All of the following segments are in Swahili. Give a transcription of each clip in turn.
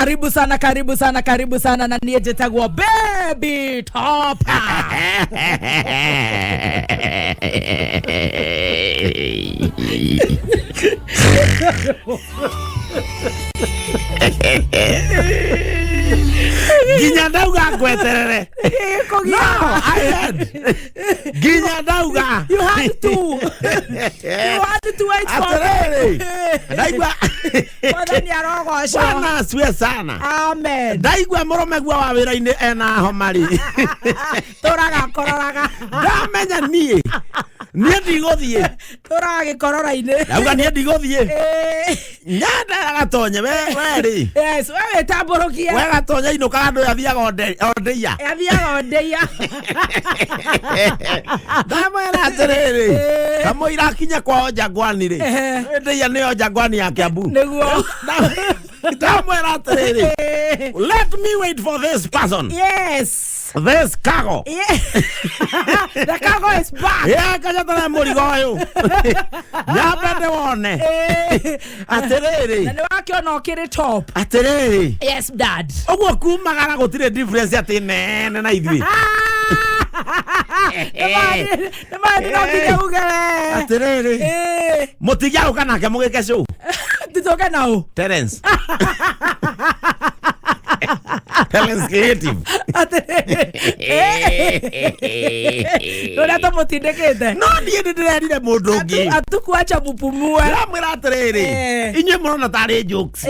Karibu sana na niye jetagwa Baby Top. Ginyadauga kweterere. No, I had. Ginyadauga. You had to. You had to wait for me. Daigwa. Wadani arogo sho. Bwana siwe sana. Amen. Daigwa morome gwa wa wira-ini ena homari. Toraga kororaga. Ndamenya nie. Nie ndigothie. Toraga korora-ini. Dauga nie ndigothie. Nyanda gatonye weri. Yes, wewe tamborokia. Wega tonya ino kando yathiaga ondeia. Yathiaga ondeia. Ndamwera atiriri. Kamuira akinya kwa Jangwani ri. Ndeia ni Jangwani ya Kiambu. Niguo. Ndamwera atiriri. Let me wait for this person. Yes. This cargo. Yeah. The cargo is back. Yeah, kajatana murigo uyu. Nyapende wone. Atiriri. Na wake ono kiri top. Atiriri. Yes, dad. Ogwo kumagara gutire difference ati nene na ithui. Namani nokija ugere. Atiriri. Mutigia ukana ke mugike show. Titoke nao. Terence. Terence creative. Nona to mutindekete. No nie ndirerire mundu ungi. Atukuacha mupumue. Ndamwira atiriri. Inye murona tari jokes.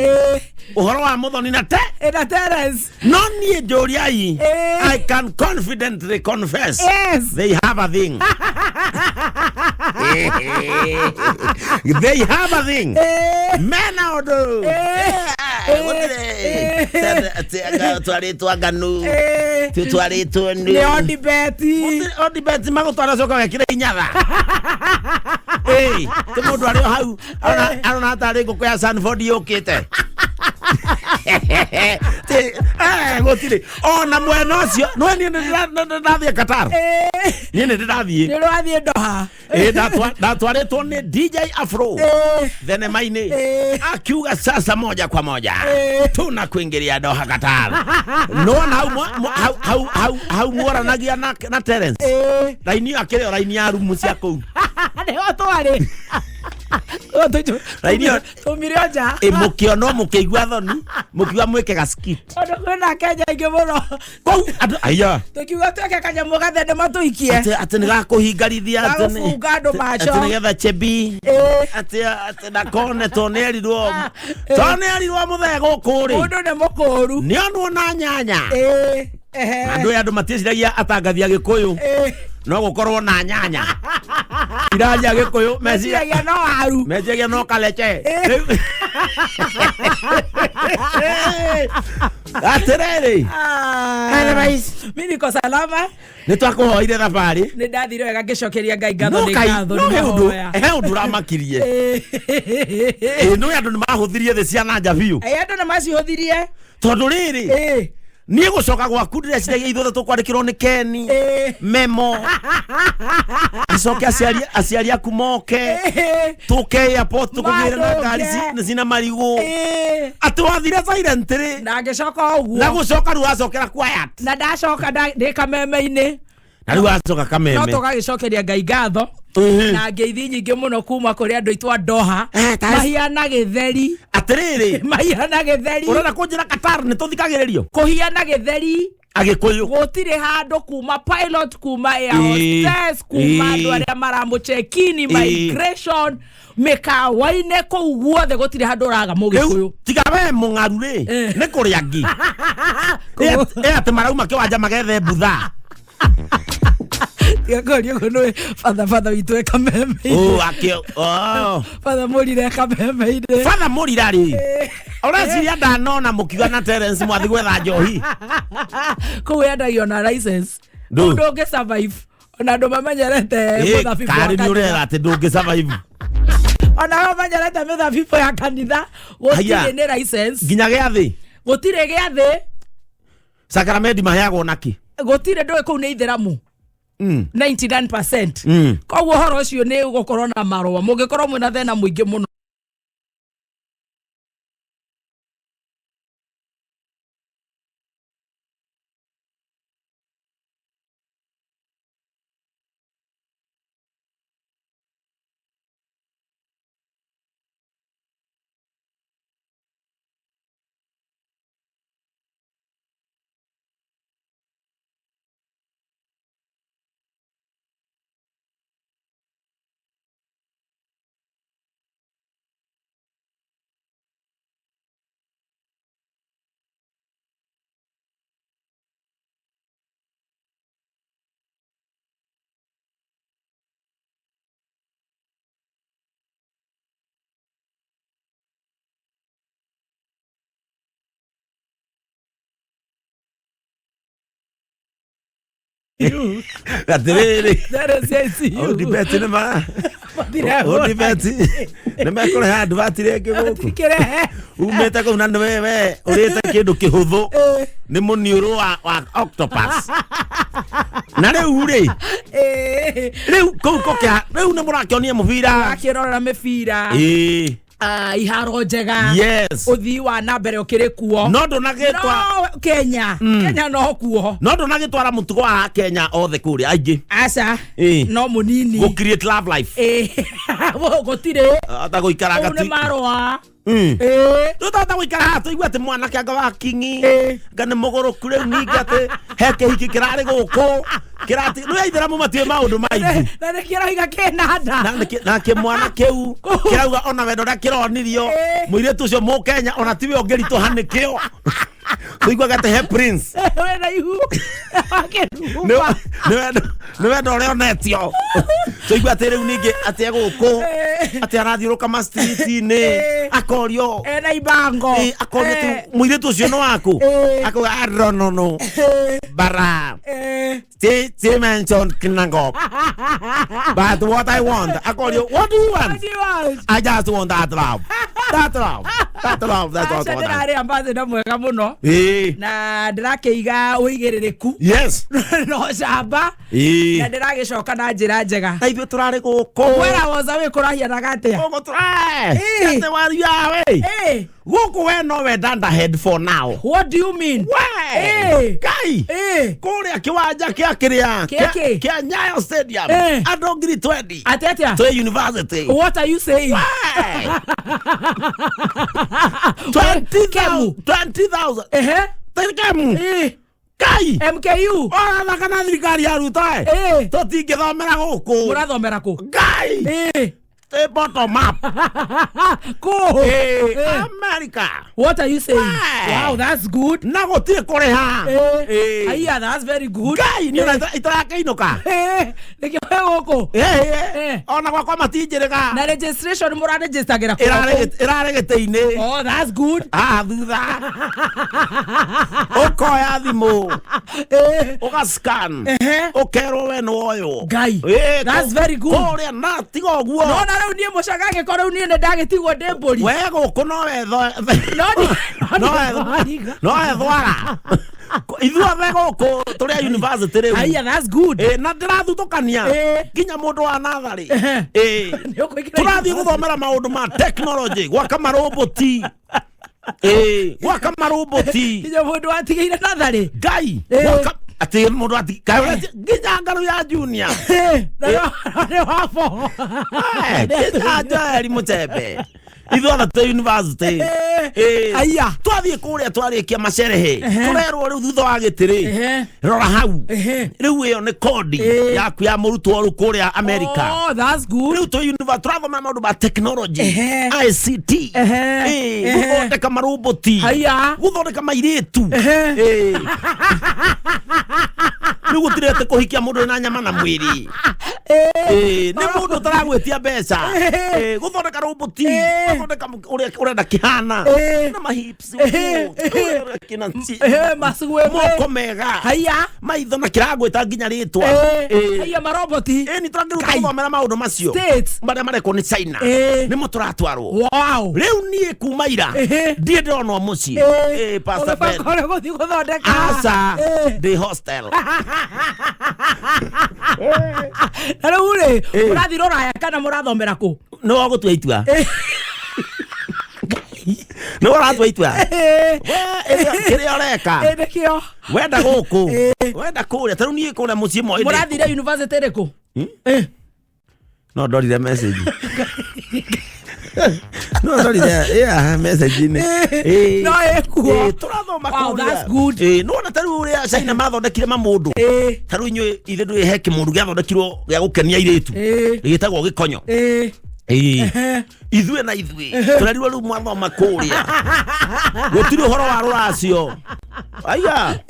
Uhoro wa Muthoni na na Terence. No nie njuriai. I can confidently confess. Yes. They have a thing. They have a thing. Mena odo. Tuaritwa nganu. Tuaritwa ni. Ni odibeti. Odibeti magutwara coka wekire inyatha. Ti mundu ari hau. Arona tari nguku ya Sanford yukite. Gutire. Ona mwena ucio. No ni ndathie Qatar. Ni ndathie. Ni ndathie Doha. Ndatwaritwo ni DJ Afro. Thenema-ini. Akiuga sasa moja kwa moja. Tuna kuingilia Doha Qatar. No na hau mwaranagia na Terence. Raini akire raini ya rumu cia kou. Ne otware. Raini tumirioja. Mukiono mukiigua thoni, mukiwa mweke ga skit. Odo kwenda Kenya ingemuno. Kou aya. Tukiuga tweke kanyamu gathende matuikie. Ati ni gakuhingarithia ati ni. Ugando macho. Ati ni getha chebi. Ati na kone tonerirwo. Tonerirwo muthego kuri. Mundu ne mukuru. Ni onwo na nyanya. Andu maticiria atangathia Gikuyu. No gukorwo na nyanya. Iraja Gikuyu meciria no aru. Meciria no kaleche. Atiriri. Anyways, mimi niko salama. Nitwakuhoire thabari. Ni ndathire wega ngicokeria Ngai ngatho ni ngatho ni hoya. Undu ramakirie. No andu ni mahuthirie the ciana njabiu. Andu ni macihuthirie. Tondu riri. Niĩ gucoka gwaku ndĩreciria ithuothe tũkwandĩkĩrwo nĩ Keni memo acoke aciari aku moke tũke airport tũkũgĩre na ngari cina marigũ atĩ wathire silent rĩ na ngĩcoka ũguo na gũcoka rĩu wacokera quiet na ndacoka ndĩ kameme-inĩ na rĩu wacoka kameme no tũgagĩcokeria Ngai ngatho na ngeithi nyingĩ mũno kuma kũrĩ andũ aitũ a Doha mahiana gĩtheri atĩrĩrĩ mahiana gĩtheri ũrenda kũnjĩra Qatar nĩ tũthikagĩrĩrio kũhiana gĩtheri Agĩkũyũ gũtirĩ handũ kuma pilot kuma air hostess kuma andũ arĩa maramũcheck-in migration mĩkawa-inĩ kũu guothe gũtirĩ handũ ũraga Mũgĩkũyũ tiga we mũng'aru rĩ nĩ kũrĩa ngi atĩ marauma kĩwanja magethe mbutha Yakorio kono father witwe kameme. Akio. Father Morire kameme ide. Father Morire ri. Ora siria ndanona mukiga na Terence mwathi gwetha njohi. Ko yenda yona license. Ndũngĩ survive. Ona ndo mamenyerete muthabibu. Kari ni urera ati ndũngĩ survive. Ona mamenyerete muthabibu ya kanitha. Gũtirĩ ni license. Nginya gĩathĩ. Gũtirĩ gĩathĩ. Sakramenti maheagwo naki. Gũtirĩ ndũĩ kũu nĩ itheramu. 99%. Koguo horo ũcio nĩ ũgũkorwo na marũa. Mũngĩkorwo mwĩna thĩna mũingĩ mũno. you. Gatiriri. That is you. Odibeti nema. Odibeti. Nema kore handu batirenge guku. Umeta ko nando wewe. Ureta kindu kihuthu. Ni muniuru wa octopus. Na riu ri. Riu kokya. Riu ni murakionia mubira. Akirora mibira. Iharo njega. Yes. Uthii wa na mbere ukiri kuo. No ndonagitwa Kenya. Kenya no kuo. No ndonagitwara mutugo wa Kenya othe kuri aingi. Aca. No munini. Go create love life. Wo gotire. Ata go ikaranga tu. Une marwa. Tata guikara hatu igwa ati mwana kianga wa kingi ngane mogoro kure ningate heke hiki kirari guku kirati no yaithira mu matue maundu maithu na kirahiga kenanda na ke mwana keu kirauga ona wendo na kironirio muire tucio mu Kenya ona tiwe ongerito hanikio tuigwa gate he prince wena ihu no wendo leo netio tuigwa ati riu ningi ati guku ati arathiuruka ma street ni akorio na ibango akorio tu muire tucio no waku ako no bara T mention Kinangop. But what I want, I call you, what do you want? What do you want? I just want that love. That love. That love. That's what I want. Ndari ambaze na mwega muno. Na ndirakeiga uigirireku. Yes. No shamba. Na ndiragicoka na njira njega. Na ithu turari guku. Wera woza we kurahia na gatia. Guku try. Gate wari yawe. Guku we no we danda head for now. What do you mean? Why? Kai. Kuria kiwanja kia kiria. Kia Nyayo Stadium. Adongiri 20. Atetia. To university. What are you saying? Why? 20,000. Kemu. Kai. MKU. Ora na kana thirikari ya Ruto. Tutingithomera guku. Murathomera ku. Kai. The bottom up. Cool. America. What are you saying? Wow, that's good. Na gotire koreha. Aya, that's very good. Kai, ni itaraka inoka. Nikihego. Ona kwa matinjirega. Na registration mura register gira ko. Iraregeteine. Oh, that's good. Thutha. Okoya thimu. Ugascan. Okero we no oyo. Guy. That's very good. Ore na tigo guo. No, na rau nie mucagage ko rau nie ndagitigwo ndemburi. We guku no wetho. No ethwara. Ithuothe guku turi university riu. Aya, that's good. Na ndirathutukania nginya mundu wa nathari. Turathie guthomera maundu ma technology gwaka maroboti. Gwaka maroboti. Nginya mundu atigeire nathari. Ngai. Ati mundu ati kaurati nginya ngaru ya junior. Ne wapo. Nginya mutembe. Ithuothe tu university. Aya. Twathie kuria twarikia macerehe. Turerwo riu thutha wa gitiri. Rora hau. Riu iyo ni kodi yaku ya murutwo ru kuria America. Oh, that's good. Riu tu university travel maundu ba technology. ICT. Guthondeka maroboti. Aya. Guthondeka mairitu. Riu gutirete kuhikia mundu na nyama na mwiri. Ni mundu taragwetia mbeca. Guthondeka roboti. Guthondeka urenda kihana. Na mahips. Kina masuwe moko mega. Aya. Maitho na kiragweta nginya ritwa. Aya maroboti. Ni turagiruta guthomera maundu macio. Maria mareko ni China. Ni muturatwarwo. Wow. Riu nie kumaira. Ndie ndona muci. Pastor Ben. Kore guthi guthondeka. Asa. The hostel. Arure, murathiro raya kana murathomera ku? No wagutua itua. No wagutua itua. Kiri oreka. Ndekio. Wenda guku. Wenda kuria. Taru nie kuria muci mo. Murathire university riku? No ndorire message. No ndorire message ni. No ekuo. Turathoma kuria. Wow, that's good. No na taru uria China mathondekire mamundu. Taru inyu ithe ndui heke mundu gyathondekirwo gya gukenia iritu. Gitagwo gikonyo. Ithue na ithue turarirwo riu mwathoma kuria. Gutiri horo wa ruracio. Aya.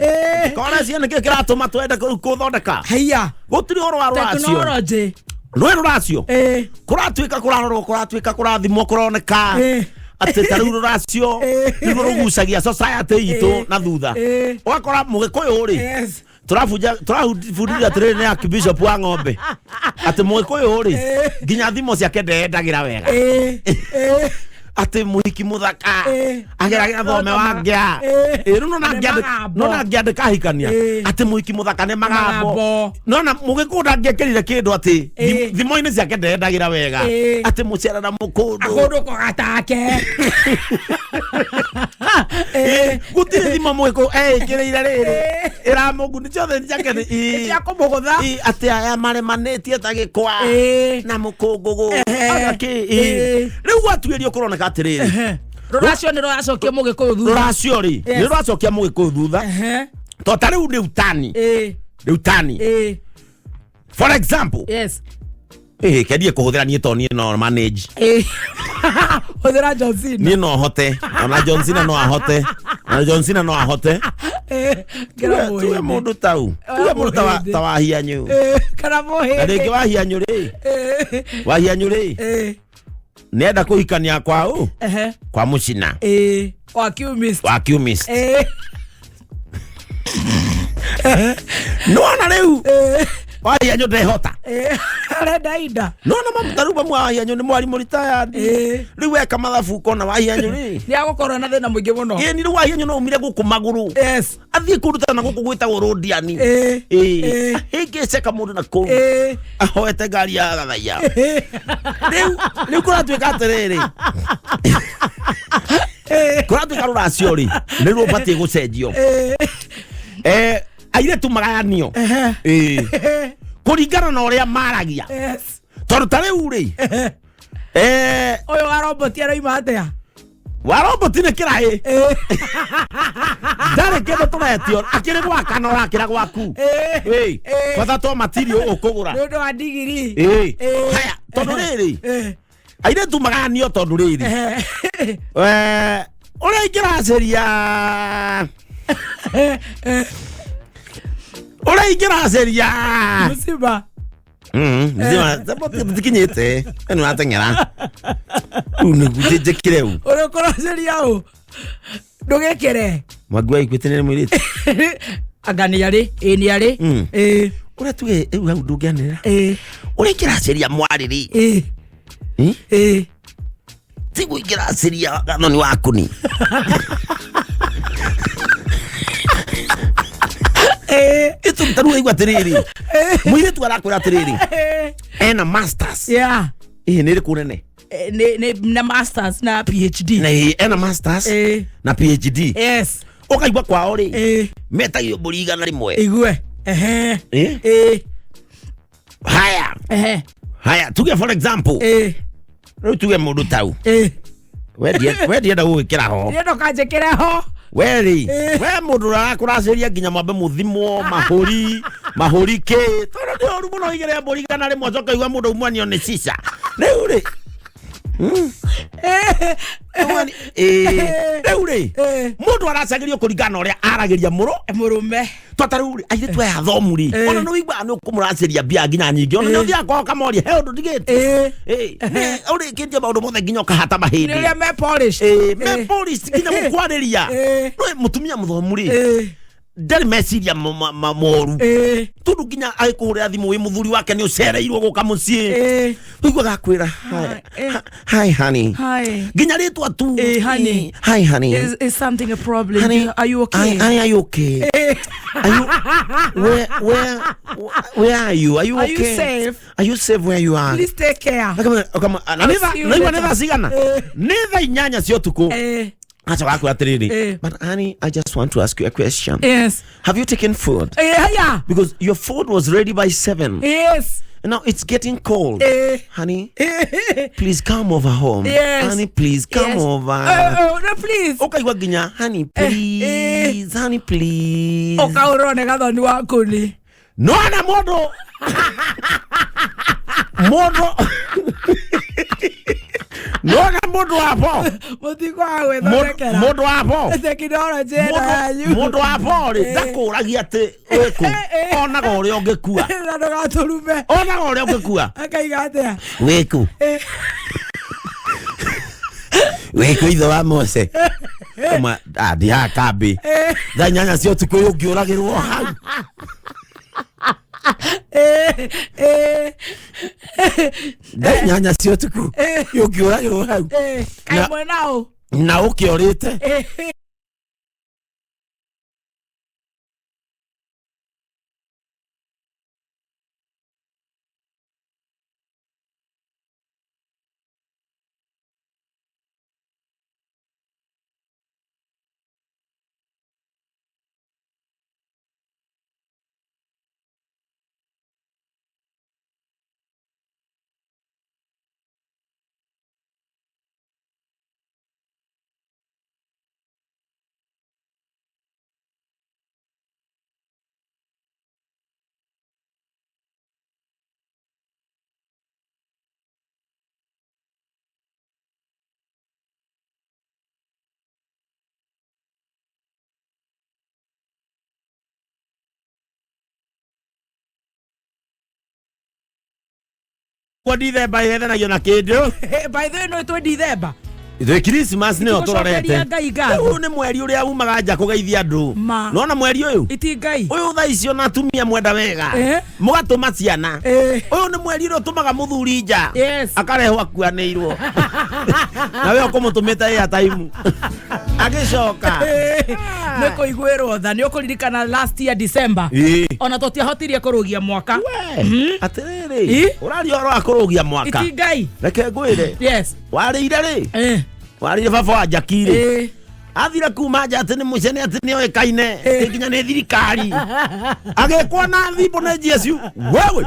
Kora ciana ke kiratuma twenda kuthondeka. Aya. Gutiri horo wa ruracio. Technology. Rwe ruracio. Kuratuika kurarorwo kuratuika kurathimwo kuroneka. Ati taru ruracio. Nigo rugucagia society itu na thutha. Wakora mugikuyu ri. turafundithia training ya Bishop wa ng'ombe ati Mũgĩkũyũ ri nginya thimo ciake ndendagira wega ati muhiki muthaka ageragira thome wangea nona ngiandika hikania ati muhiki muthaka ne magambo nona Mũgĩkũyũ ngekirire kindu ati thimo-ini ciake ndendagira wega ati mucera na mukundu kogatake gutire thimo Mũgĩkũyũ kirire riri iramuguni ciothe ciake ni ciakumugutha ati aya maremanĩtie ta gĩkwa na mũkũngũgũ riu atuĩrio kũroneka atĩrĩrĩ rũracio nĩ rũracokia Mũgĩkũyũ thutha rũracio rĩ nĩ rũracokia Mũgĩkũyũ thutha to ta rĩu nĩ utani for example yes kendie kũhũthĩra niĩ to niĩ no manage hũthĩra John Cena niĩ no hote ona John Cena no ahote tuwe mũndũ tau tuwe mũndũ ta wahianyũ kana mũhĩndĩ rĩngĩ wahianyũ rĩ nenda kũhikania kwao kwa mũcina wa kiumist nona rĩu wahianyũ ndehota arenda inda nona mamutaru bamwe wahianyũ nĩ mwarimũ retired rĩu weka mathabu kona wahianyũ rĩ nĩ agũkorwo na thĩna mũingĩ mũno ni rĩu wahianyũ no umire gũkũ magũrũ athiĩ kũruta na gũkũ gwĩtagwo rũndiani hĩngĩceka mũndũ na kũu ahoete ngari ya gathaia rĩu kũratuĩka atĩrĩrĩ kũratuĩka rũracio rĩ nĩruo ũbatiĩ gũcenjio airĩtu magayanio kũringana na ũrĩa maragia tondũ ta rĩu rĩ ũyũ wa robot aroima atĩa wa robot nĩ kĩraĩ ndarĩ kĩndũ tũretio akĩrĩ gwaka na ũrakĩra gwaku bata to material ũkũgũra nĩ ũndũ wa ndigiri haya tondũ rĩrĩ airĩtu magayanio tondũ rĩrĩ ũrĩa ingĩraceria Musiba tikinyĩte nĩ wateng'era nĩgũtĩnjĩkire u ũrĩa kũraceria ũ ndũgĩkĩre Mwangi waiguĩte nĩ mũirĩtu anga nĩ arĩ ũrĩa tuge rĩu hau ndũngĩanĩrĩra ũrĩa ingĩraceria mwarĩ rĩ tiguo ingĩraceria gathoni waku ni itu mtaru aigua atĩrĩrĩ mũirĩtu arakwĩra atĩrĩrĩ ena masters nĩ rĩkũ nene na masters na PhD ena masters na PhD ũkaigua kwao rĩ metagio mbũri igana rĩmwe igue haya tuge for example rĩu tuge mũndũ tau wendienda gũgĩkĩra ho ndienda kanjĩkĩre ho weri we mũndũ ũrakũraceria nginya mwambe mũthimwo mahũri kĩ tondũ nĩ ũru mũno igĩre mbũri igana rĩmwe coka igua mũndũ umwanio nĩ cica rĩu rĩ rĩu rĩ mũndũ aracagĩrio kũringana ũrĩa aragĩria mũrũme twatarĩu rĩ airĩtu aya athomu rĩ ona nĩ ũiguaga nĩ ũkũmũraceria mbia nginya nyingĩ ona nĩ ũthiaga kwao kamoria he ũndũ ndigĩte ũrĩkĩtie maũndũ mothe nginya ũkahata mahĩndĩ rĩrĩa me polish nginya gũkwarĩria no mũtumia mũthomu rĩ ndarĩ meciria moru tondũ nginya agĩkũhũrĩra thimũ wĩ mũthuri wake nĩ ũcereirwo gũka mũciĩ ũiguaga akwĩra hi honey nginya rĩtwa tu hi honey is something a problem honey, are you okay are you okay where are you okay are you safe where you are please take care nĩtha cigana nĩ thaa 8 cia ũtukũ but honey, I just want to ask you a question. Yes. Have you taken food? Yeah. Because your food was ready by 7. Yes. And now it's getting cold. Honey, please come over home. Yes. Honey, please come over. No, please. Okay, waginya. Honey, please. Honey, please. Okay, urone gathoni waku ni. No, na modo. Nona mũndũ wapo mũtiko agwĩthondekera mũndũ wapo tekinoronjĩ yanyu mũndũ wapo rĩ ndakũragia atĩ wĩkũ onaga ũrĩa ũngĩkua na ndũgatũrume onaga ũrĩa ũngĩkua akaiga atĩa wĩkũ wĩkũ ithe wa Mose ndihaga kambĩ thaa 8 cia ũtukũ ũngĩũragĩrwo hau nyanya cio tuku yukiura yo hau kai mwenao na ukiorite kwa Dithemba yethanagio na kindu by the way no to Dithemba ithe Christmas ne otororete uyu ni mweri uria umaga nja kugeithia andu nona mweri uyu iti ngai uyu tha icio na atumia mwenda wega mugatuma ciana uyu ni mweri uria utumaga muthuri nja akarehwo akuanĩirwo nawe ukumutumita ya time agicoka ne kuiguirwo tha ni ukuririkana last year December ona totiahotirie kurugia mwaka atiriri urario ro akurugia mwaka iti ngai reke ngwire warĩire rĩ warĩire baba wa Jakiri athira kuma nja atĩ nĩ mũcene atĩ nĩ oĩkaine nginya nĩ thirikari agĩkwo na thimbo nĩ Jesu wewe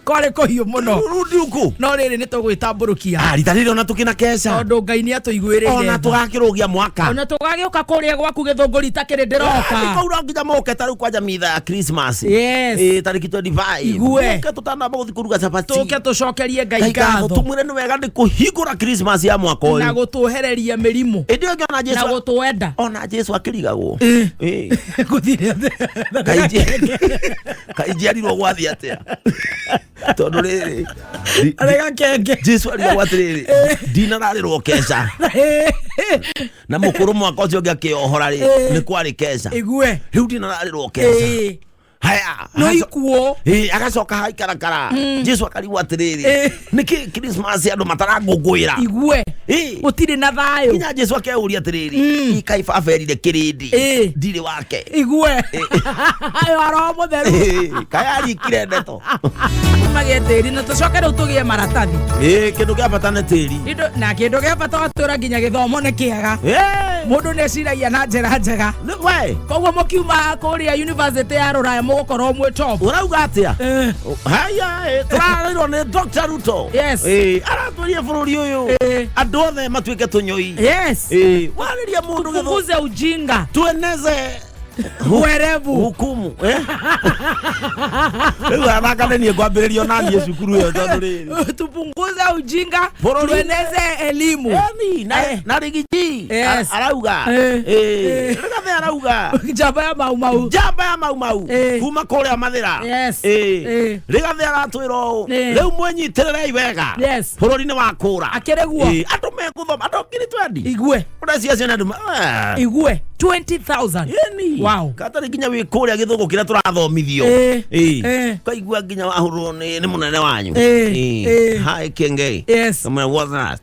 kore kũhiũ mũno runduku no rĩrĩ nĩ tũgwĩtambũrũkia rita rĩrĩ ona tũkĩna keca tondũ Ngai nĩ atũiguĩrĩire ona tũgakĩrũgia mwaka ona tũgagĩũka kũrĩa gwaku Gĩthũngũri itakĩrĩ ndĩroka kaura nginya moke tarĩu kwanja mitha ya Christmas tarĩki 25 igue moke tũtanamba gũthiĩ kũruga cabaci tũke tũcokerie Ngai ngatho tũmwĩre nĩ wega nĩ kũhingũra Christmas ya mwaka ũyũ na gũtũhereria mĩrimũ ĩndĩ ngĩona Jesu gũtwenda ona Jesu akĩrigagwo gũthire kainjiarirwo gwathi atia tondũ rĩrĩ arega kenge Jesu arigagwo atĩrĩrĩ ndinararĩrwo keca na mũkũrũ mwaka ũcio ũngĩ akĩohora rĩ nĩ kwarĩ keca igue rĩu ndinararĩrwo keca haya no ikuo agacoka haikarakara Jesu akarigwo atĩrĩrĩ nĩkĩ Christmas andũ matarangũngũĩra igue gũtirĩ na thayũ nginya Jesu akeuria atĩrĩrĩ ikai baba erire kĩrĩndĩ ndirĩ wake igue ayo aro mũtheru kaya arikire ndeto magetĩri na tũcoke rĩu tũgĩe maratathi kĩndũ gĩa bata nĩ tĩri na kĩndũ gĩa bata watũra nginya gĩthomo nĩ kĩega mũndũ nĩ eciragia na njĩra njega koguo mũkiuma kũrĩa university ya Rũraya mũgũkorwo mwĩ top ũrauga atĩa haya tũrarĩrwo nĩ Dr. Ruto aratũria bũrũri ũyũ andũ othe matuĩke tũnyoi warĩria mũndũ tupunguze ujinga tueneze werevu hukumu leo anakana ni kwambĩrĩrio na niĩ cukuru yo tondũ rĩrĩ tupunguze ujinga tueneze elimu na rigiji arauga rĩgathe arauga jamba ya mau kuma kũrĩa mathĩra rĩgathe aratwĩra rĩu mwĩnyitĩrĩrei wega bũrũri-inĩ wa kũra akĩrĩguo andũ megũthoma andũ ngiri 20 igue ũreciacio nĩ andũ igue 20,000 wow katari nginya wĩ kũrĩa Gĩthũngũ kĩrĩa tũrathomithio kaigua nginya wahũrwo nĩ mũnene wanyu hi Kenge what's that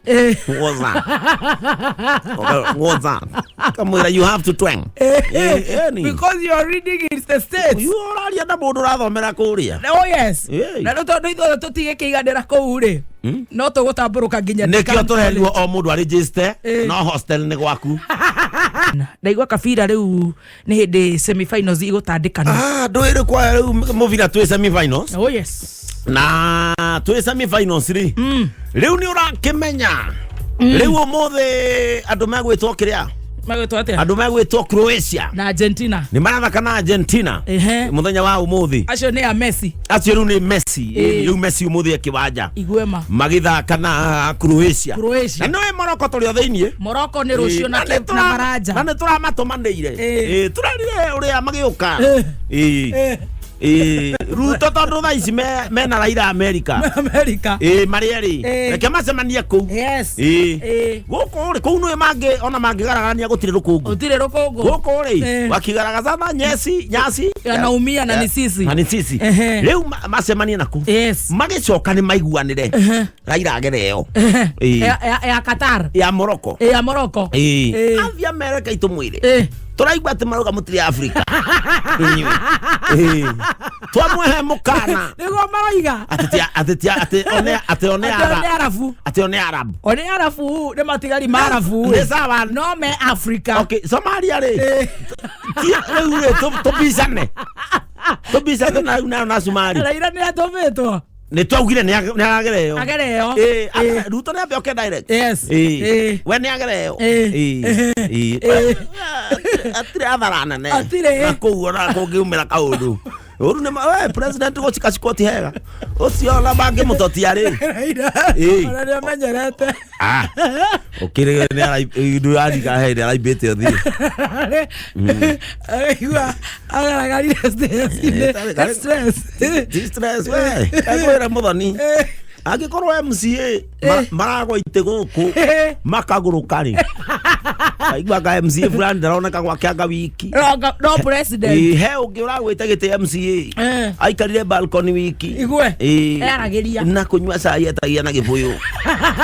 kamwĩra you have to twang because you are reading in the States you ũraria na mũndũ ũrathomera kũrĩa oh yes na rĩu tondũ ithuothe tũtigĩkĩiganĩra kũu rĩ no tũgũtambũrũka nginya nĩkĩo tũrerirwo o mũndũ arĩnjĩcite no hostel nĩ gwaku ndaigua kabira rĩu nĩ hĩndĩ semi-finals igũtandĩkana ndũĩrĩ kwa rĩu mũbira twĩ semi-finals oh yes na twĩ semi-finals rĩ rĩu nĩ ũrakĩmenya rĩu ũmũthĩ andũ megwĩtwo kĩrĩa andũ megwĩtwo Croatia na Argentina nĩ marathaka na Argentina mũthenya wa ũmũthĩ acio nĩ a Messi acio rĩu nĩ Messi rĩu Messi ũmũthĩ akĩwanja igwema magĩthaka na Croatia na nĩ Morocco tũrĩ o thĩinĩ Morocco nĩ rũciũ na Maranja na nĩ tũramatũmanĩire tũrarire ũrĩa magĩũka Ruto tondu tha ici mena Raila America marieri reke macemanie kuu guku ri kuu nwe mangi ona mangigaragania gutire rukungu guku ri wakigaragaza na nyasi anaumia na ni sisi riu macemanie naku magicoka ni maiguanire Raila agereo ya Qatar ya Morocco avia America itumwire turaigwa ati maruga mutiri Africa twamwehe mukana nigo maroiga ati one Arabu ne matigari marafu ne sawa no me Africa okay Somalia re tubisane na Somalia Raila ne atometwa ni twaugire ni agereo Ruto ne abe direct we ni agereo atire atharana ne akuura kungiumira kaundu uru ne president go chikachikoti hega ucio la bange mutotia ri ona ne menyerete okire ne ara idu ari ka hede ara ibete othi ayua agara gari stress we akwera muthoni agikorwo MCA marago ite guku makagurukari aigwa ga MCA fulani ndaroneka gwakianga wiki no president he ungiragwite gite MCA aikarire balcony wiki igwe arageria na kunywa cai etagia na gibuyu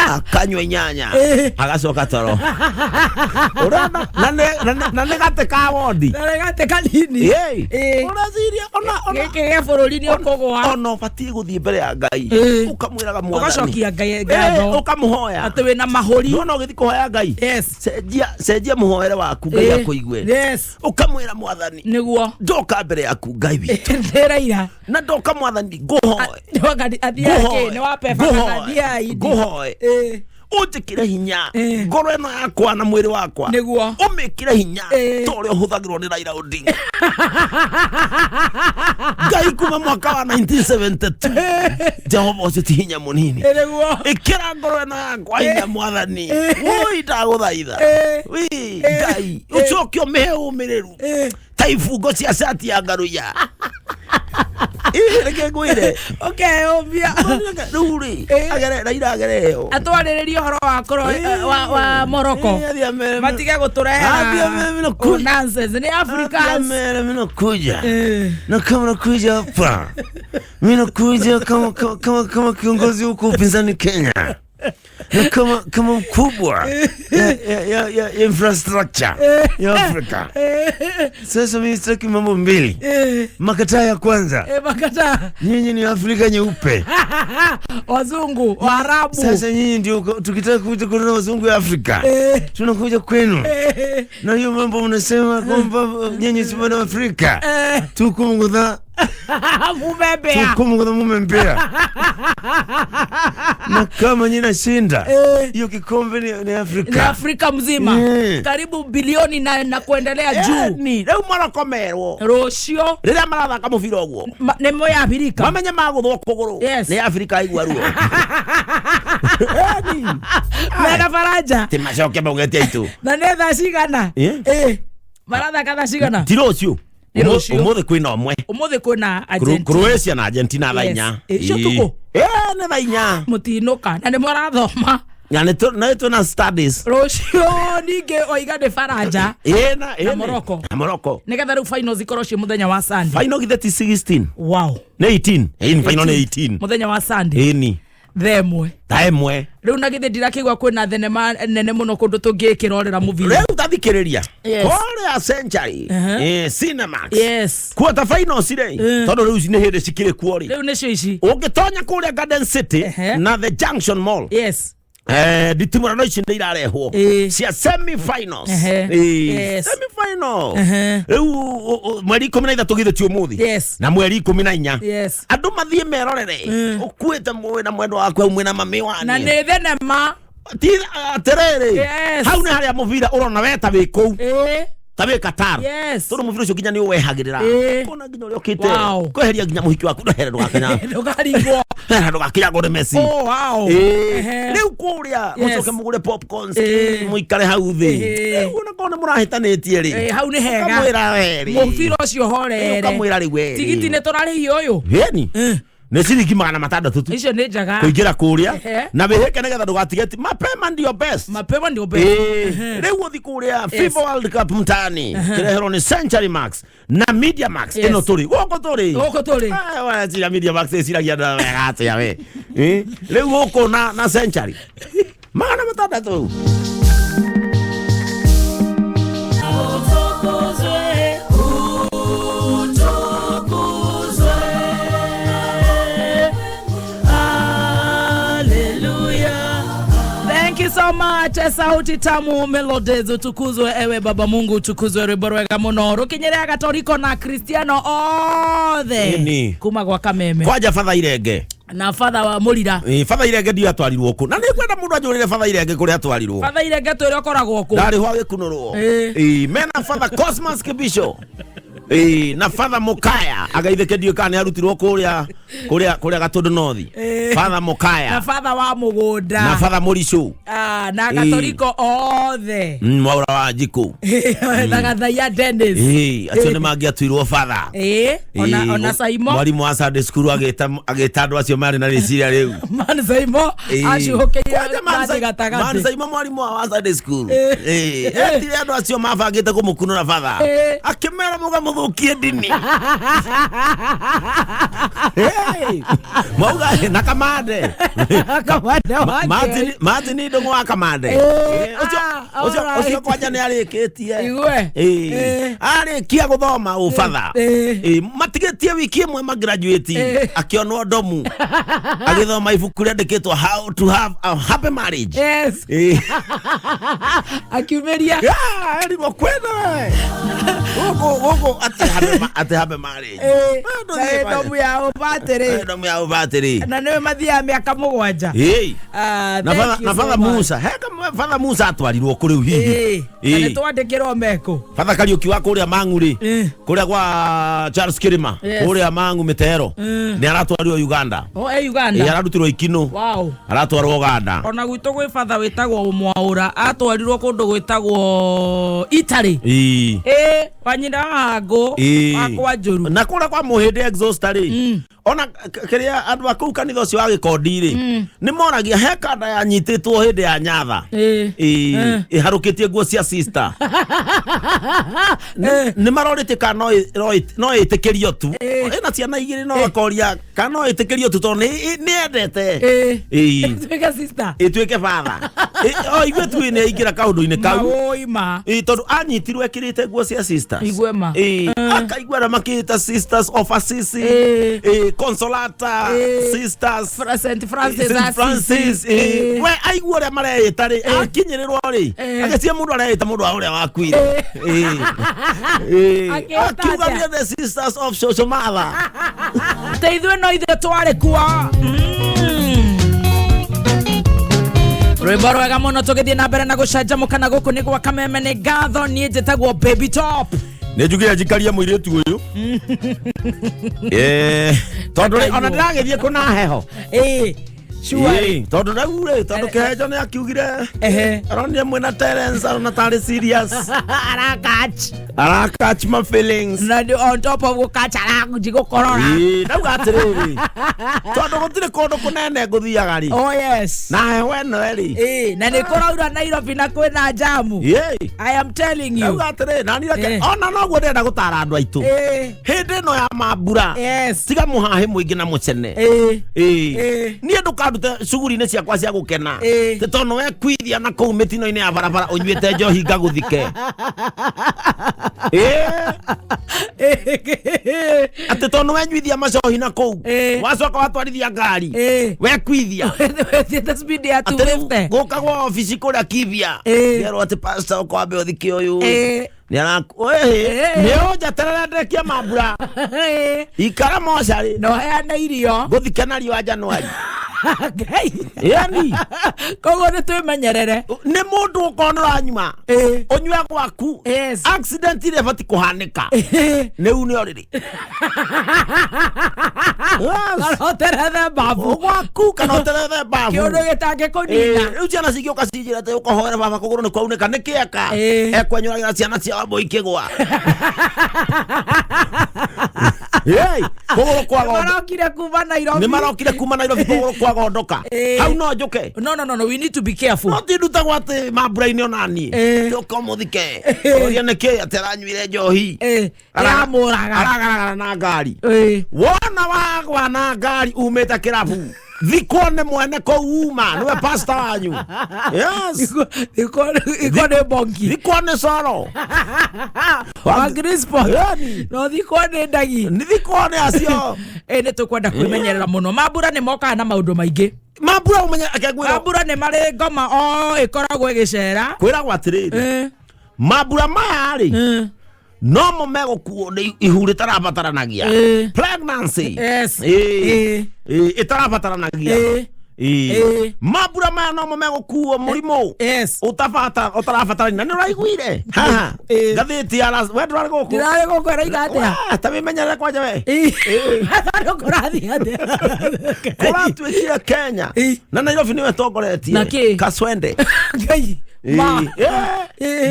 akanywa nyanya agacoka toro urana na ne gate ka wodi gate kanini uraziria ona geke bururi ni ukugwa ona batie guthie mbere ya Ngai ukamwiraga mwathani ugacokia Ngai ngatho ukamuhoya ati wina mahuri no githi kuhoya Ngai cenjia muhoere waku Ngai akuigue ukamwira mwathani niguo ndoka mbere yaku Ngai witu nderaira na ndoka mwathani nguhoe ni wapefa nguhoe utikire hinya ngoro eno yakwa na mwiri wakwa niguo umikire hinya tore uhuthagirwo ni Raila Odinga Ngai kuma mwaka wa 1972 Jehova uciti hinya munini niguo ikira ngoro eno yakwa hinya mwathani woi ndaguthaitha wi Ngai ucokio mehe umiriru taifungo cia cati ya ngaruya reke ngwire okay obia ruri agere Raila agereo atwariririo horo wa Morocco matige guturehera nonsense ni Africa mimi kuja na kama kuja hapa mimi kuja kama kiongozi huko upinzani Kenya na kama mkubwa ya infrastructure ya Afrika. Sasa mimi sitaki mambo mbili. Makataa ya kwanza. Makataa. Nyinyi ni Afrika nyeupe. Wazungu, Waarabu. Sasa nyinyi ndio tukitaka kuja kuona wazungu wa Afrika. Tunakuja kwenu. Na hiyo mambo mnasema kwamba nyinyi si wana Afrika. Tukumgudha mumembea mumembea na kama nyina shinda hiyo kikombe ni Afrika. Ni Afrika mzima karibu bilioni na kuendelea juu ni leo marakomerwo rocio rira marathaka mubira ogwo ne moya Afrika mamenye maguthwo kuguru ni Afrika igwa ruo na faraja timacoke maugetia itu na netha cigana marathaka tha cigana ti rocio umuthi kwina omwe umuthi kwina Argentina Croatia na Argentina tha inya icio tuko ne tha inya mutinuka na ni marathoma na neto na studies rocio ninge oiga de faraja na Morocco nigetha riu finals ikorwo cie muthenya wa Sunday final githeti 16 wow ne 18 final ne 18 muthenya wa Sunday ni themwe riu na githe ndirakigwa kwina thenema nene muno kundu tungikirorera movie riu tathikiriria ya Century Cinemax quarter final cire tondu riu cine hindi cikire kuori riu nicio ici ungitonya kuria Garden City na the Junction Mall ditimurano ici nĩ irarehwo cia semi-finals semi-final mweri 13 githeti umuthi na mweri 14 andu mathie merorere ukuite mwena mwendo wakwa umwe na mami wani na nĩ thenema terere hau nĩ harĩa mũbira ũrona weta wĩ kũu tabe Qatar toro mubiro cio ginya ni wehagirira kona ginya uri okite kweheria ginya muhiki waku ndohere ndugakenya ndukaringwo ndugakenya gore Messi riu kuria mucoke mugure popcorns muikare hau thi una kona murahitanitie ri hau ni hega kamwira weri mubiro cio horere kamwira ri weri tigiti ni turari uyu yeni ne ciringi 600 tu icio ni njaga kuingira kuria na wiheke nigetha ndugatigeti mapema ndio best riu uthi kuria FIFA World Cup mtani kirehero ni Century Max na Media Max ino turi goko turi wa Media Max iciragia nda wega atia we riu goko na Century 600 so much. Sauti tamu Melodies utukuzwe ewe Baba Mungu utukuzwe riborwega muno rukinyere Gatoriko na Cristiano othe kuma gwa Kameme kwaja Father Irenge na Father wa Murira Father Irenge ndio atwarirwo ku na ni kwenda mundu ajurire Father Irenge kuri atwarirwo Father Irenge twire okoragwo ku ndari ho gikunurwo mena Father Cosmas Kibisho na Father Mukaya agaithikendio kana arutirwo kuria Gatundu North Father Mukaya na Father wa Mugunda na Father Murisho na Gatoriko othe mwaura wa Jiku na Gathaya Dennis acio ni mangiatuirwo Father ona Saimo mwarimu wa Sunday school agita andu acio mari na riciria riu man Saimo acihokeia man Saimo mwarimu wa Sunday school etire andu acio mabangite kumukunura Father akimera muga muthukie dini mauga na Kamande Martin ndongo wa Kamande ocio kwanja ni arikitie arikia guthoma u Father matigetie wiki imwe magraduate akionwo Domu agithoma ibuku riandikitwo How to Have a Happy Marriage akiumeria ndio kwenda gogo ate happy marriage Domu ya battery na niwe mathia miaka 7 na Father Musa atwarirwo kuri hihi na twandikirwo meko Father Kariuki wa kuria Mang'uri kuria kwa Charles Kirima kuria Mang'u Mitero ni aratwarirwo Uganda Uganda ararutirwo Ikino aratwarwo Uganda ona gwito gwi Father witagwo Mwaura atwarirwo kundu gwitagwo Italy wanyina hago akwa njuru na kura kwa muhinde exhaustary ona kiria andu aku kanitha cio wa Gikondi ri ni moragia hekanda ya nyititwo hindi ya nyatha iharukitie nguo cia sister ni marorite kana no itikirio tu ina ciana igiri no akoria kana no itikirio tu to ni endete twike sister itwike Father igwe tu ni igira kaundu-ini kau tondu anyitirwe ekirite nguo cia sister igwema akaigwara makita Sisters of Assisi Consolata Sisters Saint Francis we aigwara mareita ri akinyirirwo ri agacia mundu areita mundu aure wakuire akiuga the Sisters of Social Mother teithwe no ithe tware kwa Rwimbo rwega muno tugithie na mbere na gucanjamukana guku ni gwa Kameme ni ngatho nie njitagwo Baby Top ne jugira jikaria muiretu uyu tondu ona ndiragithie kuna heho sure tondu raure tondu kehejo ni akiugire aronire mwena Terence arona tari serious arakatch my feelings na on top of gukachara gukorora ndauga atiriri tondu gutire kundu kunene nguthiaga ri na hewe no ri na ni kuraura Nairobi na kwina jamu I am telling you ndauga atiriri na nirake ona no gwe ndenda gutara andu aitu hindi no ya mambura tiga muhahe mwingi na mucene nie ndukandute shuguri-ini ciakwa cia gukena te tondu we kwithia na kuu mitino-ini ya barabara unyuite njohi ngaguthike ati tondu we nyuithia macohi na kuu wacoka watwarithia ngari we kwithia guka gwa ofici kuria Kivia ngerwo ati pastor ukwambe uthike uyu ni ujaterere ndekia mambura ikara mocarĩ no heana irio nguthike na riũa Januari yani kogo ne tu menyerere ne mundu ukonora nyuma onywa gwaku accident ile fati kuhanika ne uni oriri kanoterere babu gwaku kanoterere babu kiondo getange konina uciana sigio kasijira te ukohora baba kuguru ne kwauneka ne kiaka ekwenyura ciana cia wabo ikigwa hey kuguru kwa marokire kuma Nairobi ni marokire kuma Nairobi kuguru kwa gondoka hau no njuke no we need to be careful no tinduta gwate maburaini onani yoko muthike oria ne ke ateranyuire njohi aragara na ngari wona wagwa na ngari umeta kirabu thikone mwene ko uma niwe pastor wanyu yes ikone bongi thikone soro wa Crispo no thikone ndagi ni thikone acio ne tukwenda kwimenyerera muno mabura ne moka na maundu maingi mabura umenya akegwira mabura ne mari ngoma ikoragwo igicera kwira gwatiriri mabura mari no mo mego kuo ni ihuri tarabataranagia pregnancy yes itarabataranagia mabura maya no mo mego kuo murimo yes utarabatarana ni uraiguire gatheti ya wedra goko ndiraye goko raika atia tabimenyere kwaje we no kurathi atia kuratwikire Kenya na Nairobi niwe tongoretie Kaswende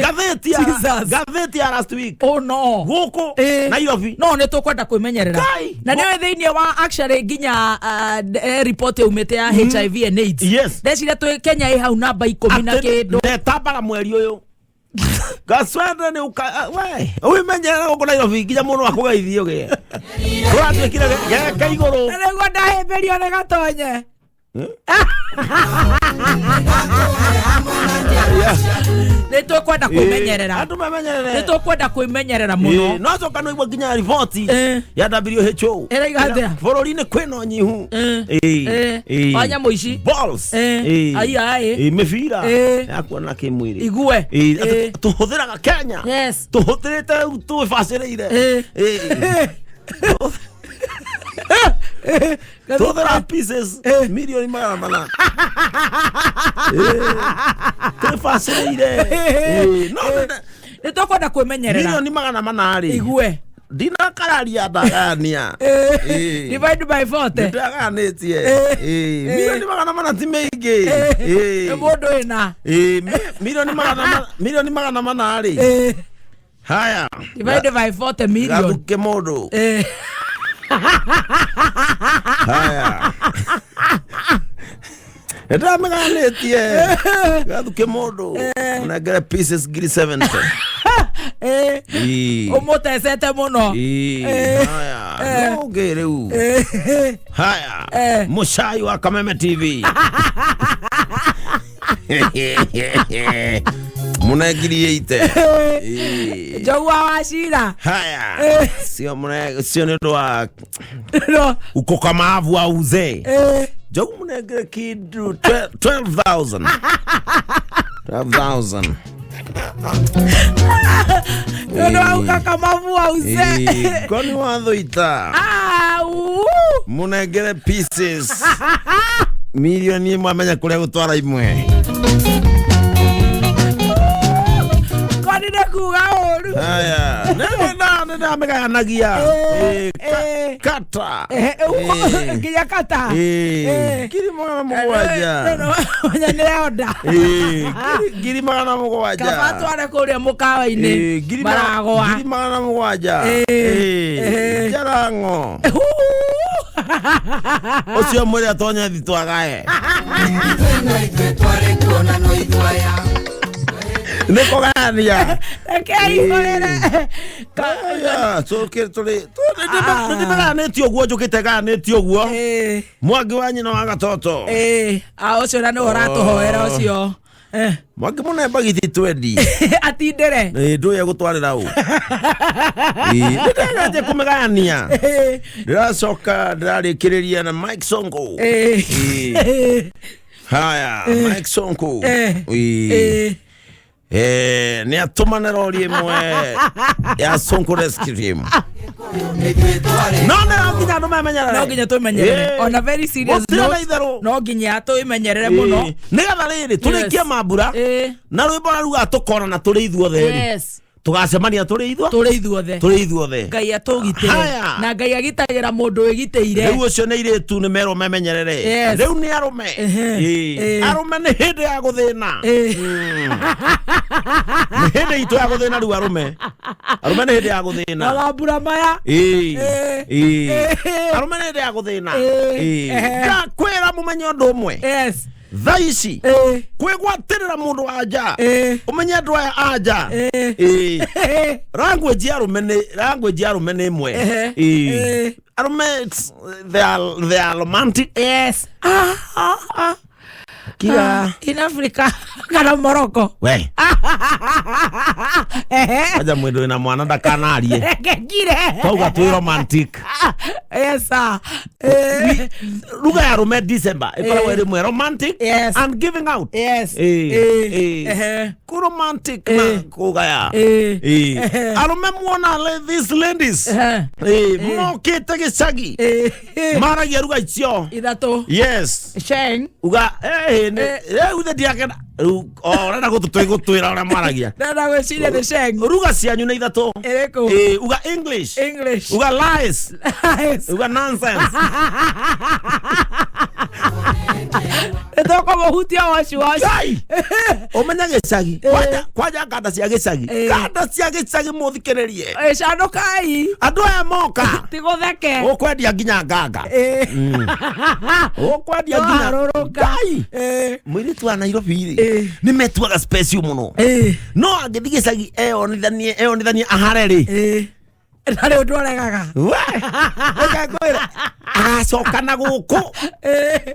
gatheti ya last week oh no goko Nairobi no ne tukwenda kwimenyerera na niwe thiini wa actually ginya report umete ya HIV and AIDS yes decire tu Kenya hau namba 10 na kindu ne tabara mweri uyu Kaswende ni we umenyerera goko Nairobi ginya muno akugeithio ge kuratwikire kaiguru nego ndahemberio ne gatonye Neto kwenda kwimenyerera neto kwenda kwimenyerera muno no so kanu igwa ginya report ya WHO eraigathira bororine kweno nyihu anya muici balls ai mefira yakuona kimwiri igue tuhuthiraga Kenya yes tuhuthirite tu facilite toda pieces milioni mana te facilite no nitokwenda kwimenyerera milioni mana ari igue dina kararia dagania divide by 40 ndaganitie milioni mana timeige mundu ina milioni mana ari haya divide by 40 million gaduke mundu haya eta meganetie gaduke mundu unagera pieces giri 70 umutesete muno haya no gereu haya mushai wa Kameme TV munagiriite jogwa washira haya sio ndo ukoka mavu auze jogu munagire kidu 12,000 ndo ukoka mavu auze koni wathoita munagire pieces milioni imwe amenya kuria gutwara imwe kuga oru haya nenda meganagia kata nginya kata kiri magana mugwanja onya neonda kiri magana mugwanja kabatware kuria mukawa-ini baragwa kiri magana mugwanja jarango ucio muri atonya thitwagae Niko gania. Kaigorere. Kaya, so ke tole. Tole neti oguo njukite ga neti oguo. Mwangi wa nyina wa gatoto. Ucio na no ratuhoera ucio. Mwangi muna bagiti 20. Atindere. Nduye gutwarira u. Ndagaje kumegania. Ndiracoka ndarikiriria na Mike Sonko. Haya, Mike Sonko. Ni atumana rori mwe ya Sonko Rescue Team. no nginya no memenyerere no nginya tumenyerere on a very serious note no nginya tumenyerere muno nigetha riri turikia mambura na rwimbo ruga tukona na turi ithuothe yes tugacemania turi ithuothe ngai atugitire na ngai agitagira mundu wigiteire riu ucio ni iritu ni mero memenyerere riu ni arume arume ni hindi ya guthina ni hindi itu ya guthina riu arume ni hindi ya guthina mambura maya arume ni hindi ya guthina ngakwira mumenye undu umwe yes thaici kwigwatirira mundu wanja umenye andu aya anja language ya rume ni imwe arume they are romantic yes kira in Africa kana Morocco we aja mwindo ina mwana ndakanarie ngire kauga tu romantic yes sir ruga ya rume December ikoragwo iri mwe romantic and giving out yes ku romantic na kuga ya arume muona these ladies mokite gicagi maragia ruga icio ithatu yes sheng uga uthe diakena renda gutwira ora maragia renda gwiciria ni sheng ruga cianyu ni ithatu iriko uga English uga lies uga nonsense etoko muhutia wacu umenya gicagi kwaja kanda cia gicagi muthikiririe candukai andu aya moka tigutheke ukwendia nginya nganga ukwendia nginya rurukai mwiritu wa Nairobi ni metuaga special muno no angithi gicagi eonithanie ahareri nari undu aregaga akakwira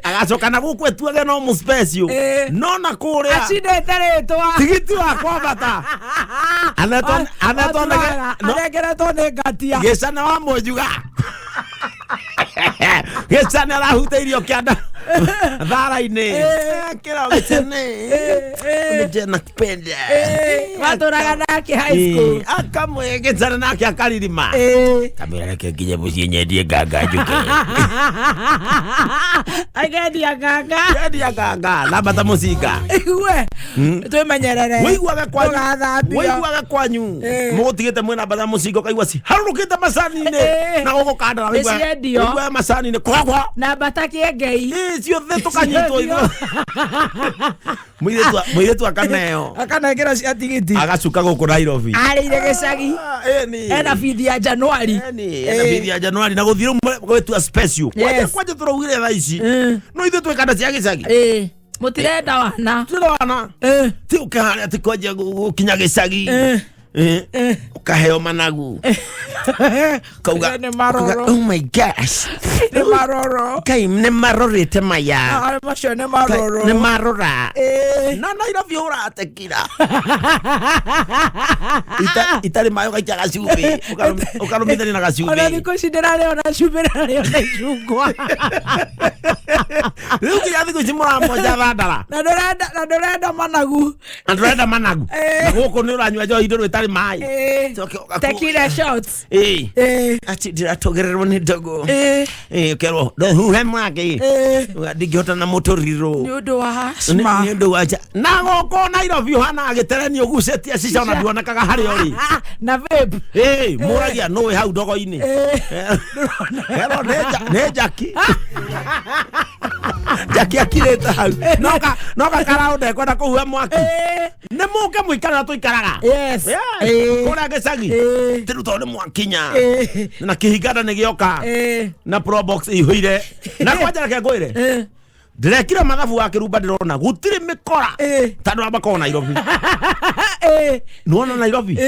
agacokana guku etuage no mu special no na kuria acindete ritwa tigiti wa kwambata anegeretwo ni ngatia gicana wa mwenjuga gicana arahuteirio kianda thara-ini kira gicana nakupenda waturaga nake high school akamwe gicana nake akaririma kamera reke nginye muciĩ nyendie nganga njuke agendia nganga nambata mucinga igue twimenyerere wiguaga kwanyu mugutigite mwina mbata mucinga ukaigua ci harurukite macani-ini na gugukandara wiguaga macani-ini kwakwa na mbata kiengei ciothe tukanyitwo ithuĩ mũirĩtu akanengera cia tigiti agacuka guku Nairobi arĩire gicagi ena bithi ya Januari na guthii rĩu gwetua special kwanja tũraugire thaa ici no ithuĩ twĩkanda cia gicagi mutirenda wana ti ukaharia ti kwanja gukinya gicagi ukaheo managu kauga oh my gosh ni maroro kai ni marorite maya macio ni maroro ni marora na Nairobi uratekira itari mayo gaita gacubi ukarumithania na gacubi ona thiko cindirare ona cubirare ona icungwa riu kinya thiko cimuramboja thandara na ndurenda managu na guku ni uranyua njohi ndu itari mai tequila shots ati ndiratogererwo ni ndogo kerwo ndohuhe mwaki ndingihota na muturiro ni undu wa asthma ni undu wa na guku Nairobi hana agitereni ugucetie cica ona nduonekaga hari ori na vape muragia nowe hau ndogo-ini kerwo ne jaki akirete hau noka karaunde kwenda kuhuha mwaki ni muke muikara tuikaraga kuria gicagi tiru tondu mwakinya na kihingana ni gioka na probox ihuire na kwanja reke ngwire ndirekire mathabu wa kirumba ndirona gutiri mikora tandu abako Nairobi nuona Nairobi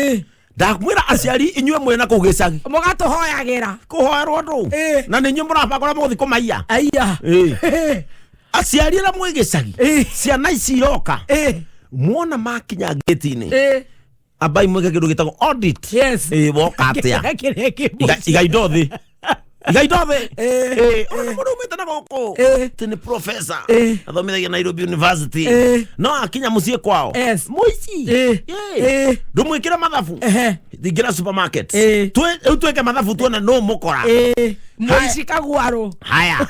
ndakwira aciari inyue mwena ku gicagi mugatuhoyagira kuhoerwo ndu na ninyu murabakora muthi kumaiya aiya aciari ra mwe gicagi ciana ici iroka muona makinya gate-ini abai mweke kindu gitagwo audit woka atia igaindo thi gaitothe ona mundu umite na goko tini professor athomithagia Nairobi University no akinya mucie kwao muici ndumwikira mathabu thingira supermarket tweke mathabu tuone no mukora muici kagwaro haya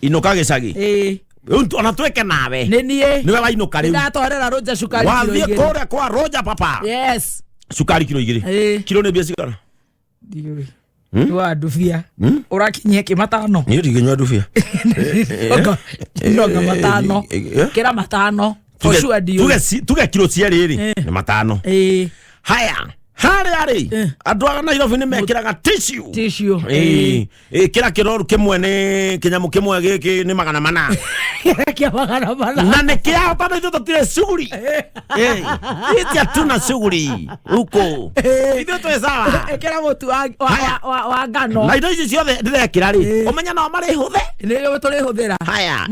inoka gicagi ona tweke nawe niwe wainuka riu ndatwarera Roja cukari kilo 2 wathie kuria kwa Roja papa cukari kilo 2 kilo ni bia cigana wa dufia urakinyia kimatano ni ndigenywa dufia ndoga matano kira matano oshua dio tuge kilo cia riri ni matano haya hari andu a Nairobi ni mekiraga tissue kira kiroru kimwe ni kinyamu kimwe giki ni 400 kia 400 na ni kia tano ithu tutire shughuli iti atuna shughuli huko ithu tu sawa kira mutu wa ngano na indo ici ciothe ndirekira ri umenya no mari huthe ni turi huthira haya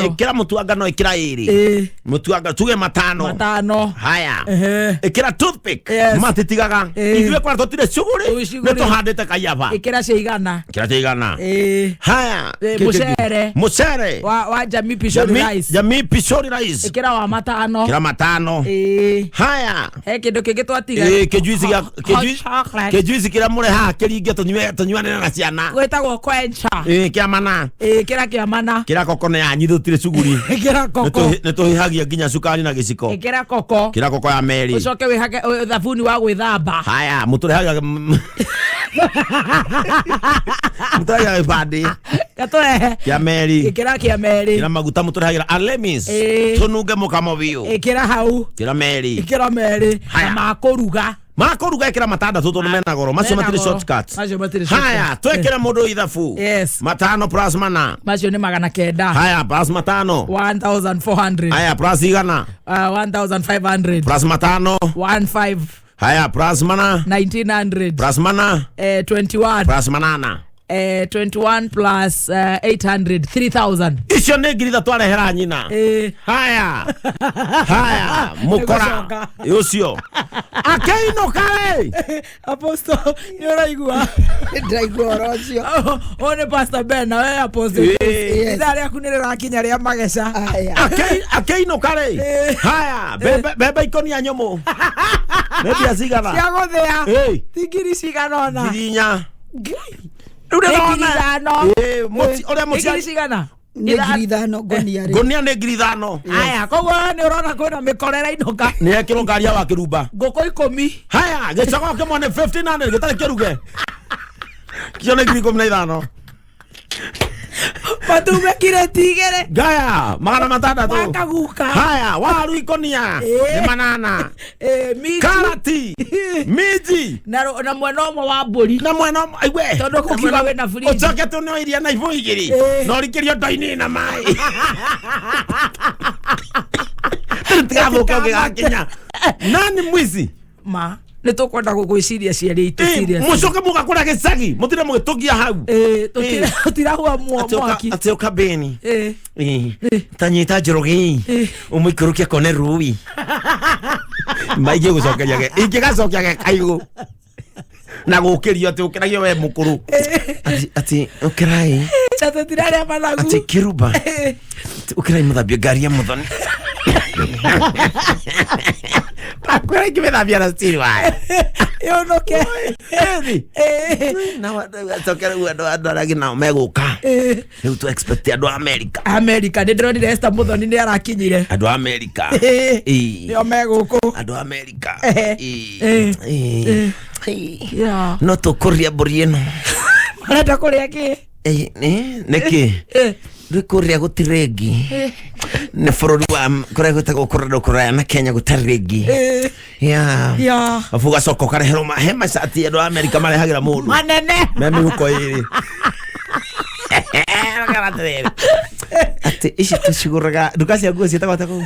ikira mutu wa ngano ikira iri mutu wa ngano tuge matano haya ikira toothpick matitigaga ithuĩ kwa tutire shughuli ni tuhandite kayaba ikira cigana haya mucere wa Jamii Pishori rice ikira wa matano haya kindu kingi twatiga kejuici kira mure ha kiringe tunywane na ciana gwetagwo kwencha kira mana kira koko ne anyi tutire shughuli kira koko ne tuhihagia nginya cukari na giciko kira koko ya meri ucoke wihage thabuni wa gwithamba haya muturehaga muturehaga bandi gatoe kia meri kira maguta muturehagira Alemis tununge mukamo biu kira hau kira meri na makoruga ikira matandatu tondu mena goro macio matire shortcuts haya twekira mundu ithabu matano plus mana macio ni 900 haya plus matano 1400 haya plus igana 1500 plus matano 15 haya plus mana 1900 plus mana 21 plus manana 21 plus 800 3000 icio ni ngiri twarehera nyina haya mukora ucio akeino kale apostle yoraigua ndaigua rocio one pastor Ben na we apostle ndari akunire rakinya ria magesha akeino kale haya bebe ikonia nyomo bebe azigana cia guthia tigiri ciganona ginya gonia ne ngiri 5 haya koguo ni urona kwina mikorera inoka ni ekiro ngaria wa kirumba ngoko 10 haya gicago kimwe ne 1500 gitari kiruge kio ne ngiri 15 matume kire tigere gaya magana matandatu wakaguka haya waru ikonia ni manana karati miji na mwena omwe wa mburi na mwena aigwe tondu kukiwa we na friji ucoke tu no iria na ibu igiri no rikirio ndoini na mai tigavuka gigakinya nani mwizi ma ni tukwenda gugwiciria ciari itu serious mucoke mugakura gicagi mutire mugitugia hau tutirahua mwaki ati ukabeni tanyita njorogi umuikurukia kone rui maige gucokeria ge ingigacokia ge kaigu na gukirio ati ukiragio we mukuru ati ukirai tatutiraria managu ati kiruba ukirai muthambia ngari ya muthoni akwera ngimethambia na stili wae yonoke na watokera andu aragi nao meguka riu tu expect andu America ni ndronire Esther Muthoni ni arakinyire andu America nio meguku andu America no tukuria mburi ino marenda kuria ki niki rikuria gutirengi ne bururi wa kuria gutagwo kuraya na Kenya gutarengi afuga soko karehero mahema sati andu America marehagira mundu manene memi huko iri ati ici tuciguraga nduka cia nguo cietagwo atako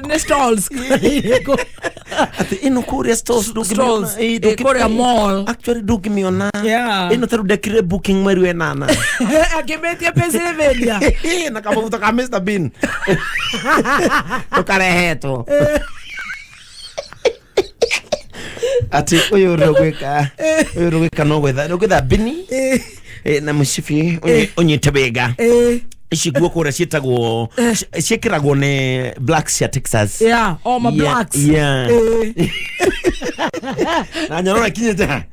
ne stalls ati ino kuria stalls kuria mall actually ndungimiona ino taru ndekire booking mweri we 8 akimetia Pennsylvania na kamufuta ka Mr Bean tukarehetwo ati uyu rogweka no gwetha bini na musifi unyite bega ici guoko ria cietagwo ciekiragwo ne blacks ya Texas my blacks na nyarora kinyeta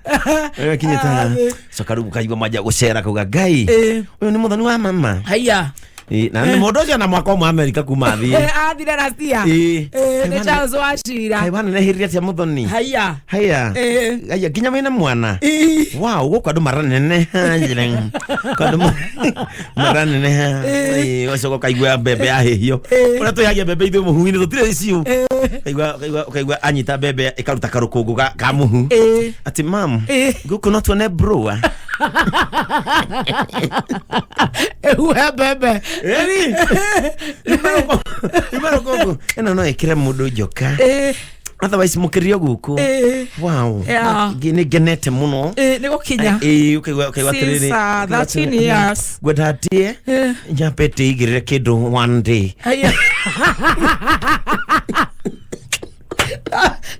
sokaru kaigwa maja gucera kuga gai uyu ni muthoni wa mama haya na ni mundu cia na mwaka wa America kuma thi athire Russia ni Charles Wachira hai bana nehiria cia muthoni haya haya kinya mena mwana wow guko andu maranene hanjire kandu maranene wacoko kaigwa bebe ahihio ora tuyagia bebe ithu muhuini tutire ciu kaigwa anyita bebe ikaruta karukungu ka muhu ati mam guko no tuone broa uwe bebe ibaro koko no ekire mundu joka otherwise mukirio guku wow gine genete muno ni gukinya ukigwa tiriri since 13 years gwedatie nyapete igirire kindu one day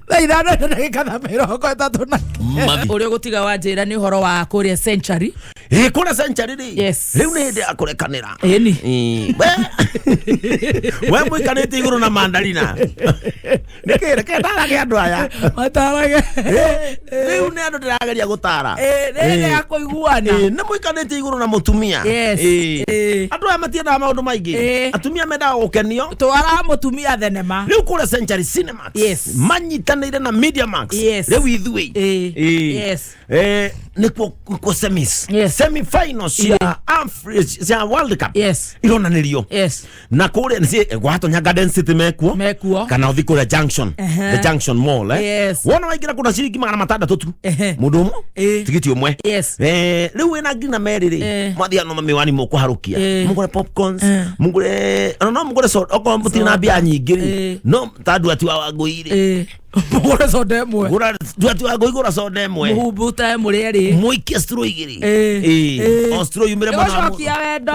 Laidana ndagika 30 uria gutiga wanjira ni horo wa kuria century kuria century ri yes riu ni ndi akurekanira ni we mwikanite iguru na mandarina nikire ketara ke andu aya matarage riu ni andu ndirageria gutara ni akuiguana ni mwikanite iguru na mutumia andu aya matienda maundu maingi atumia mendaga gukenio twara mutumia thenema riu kuria century cinema manyitanire na Media Max riu ithui nikuo semis semi finals cia World Cup ironanirio na kuria ni gwatonya Garden City mekuo kana uthi kuria Junction the Junction Mall wona waingira kuna ciringi 600 tu mundu umwe tigiti umwe riu wina ngina meriri mathiano mamiwani mukuharukia mugure popcorns mugure no mugure soda oko mutina bia nyingi no tandu ati wa nguire mugure soda emwe gura ati wa nguigura soda emwe muhubuta emwe ri muikia stro igiri ostro yumire mwana okia wendo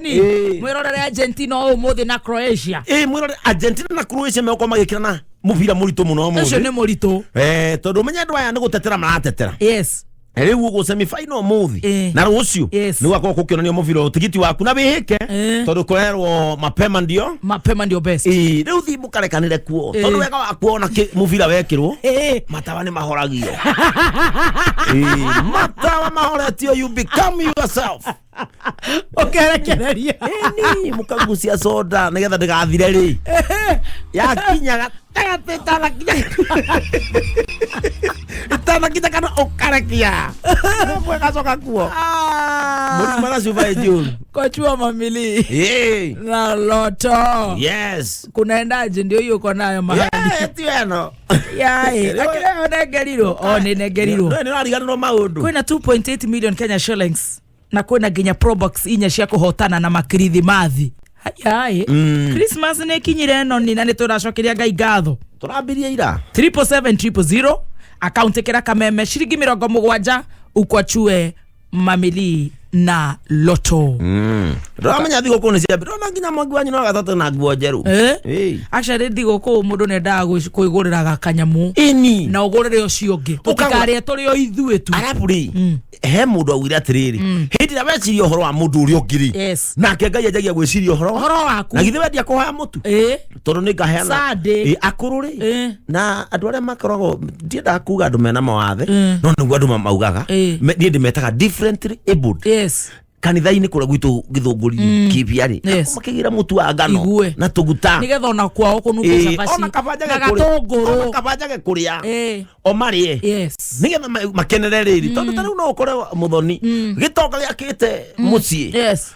ni mwirorere Argentina umuthi na Croatia mwirorere Argentina na Croatia meko magikirana mubira murito muno muthi ucio ni murito tondu menya ndwaya ni gutetera maratetera riu ugu semi final muthi na rucio ni gwako kukionania mubira utigiti waku na bihike tondu kurerwo mapema ndio best riu thimu karekanire kuo tondu wega wa kuona mubira wekirwo matawa ni mahoragio matawa mahoretio you become yourself okerekereria ni mukagucia soda nigetha ndigathire ri yakinya gatata kita kana okarekia mwega soka kuo muri mara suva juu kochua mamili na loto kunaendaje ndio hiyo uko nayo mahali tieno akile onegeriro ni negeriro ni ariganiro maundu kwina 2.8 million Kenya shillings na kwina ginya probox inya cia kuhotana na makirithi mathi Christmas ne kinyire no ni na nituracokeria ngai ngatho turabiria ira 77700 account kira kameme shiringi 70 ukwachue mamili na loto ramenya thigo kone cia biro na nginya mwangi wanyu no gatatu na nguo njeru actually thigo ko mundu ne ndaga kuigurira gakanyamu na ugurire ucio ngi tukare turi o ithuĩ tu arapuri he mundu awira atiriri hindi na weciria horo wa mundu uri ongiri nake ngai ajagia gwiciria horo waku na githe wendia kuhoya mutu tondu ni ngaheana akururi na andu aria makoragwo ndienda kuga andu mena mawathe no niguo andu maugaga ni ndimetaga differently abled kanitha-ini kuria gwitu githunguri kibiari makigira mutu wa ngano na tuguta nigetha ona kwao kunuka cabaci ona kabajage kuria o marie nigetha makenere riri tondu tariu no ukore muthoni gitoka giakite mucii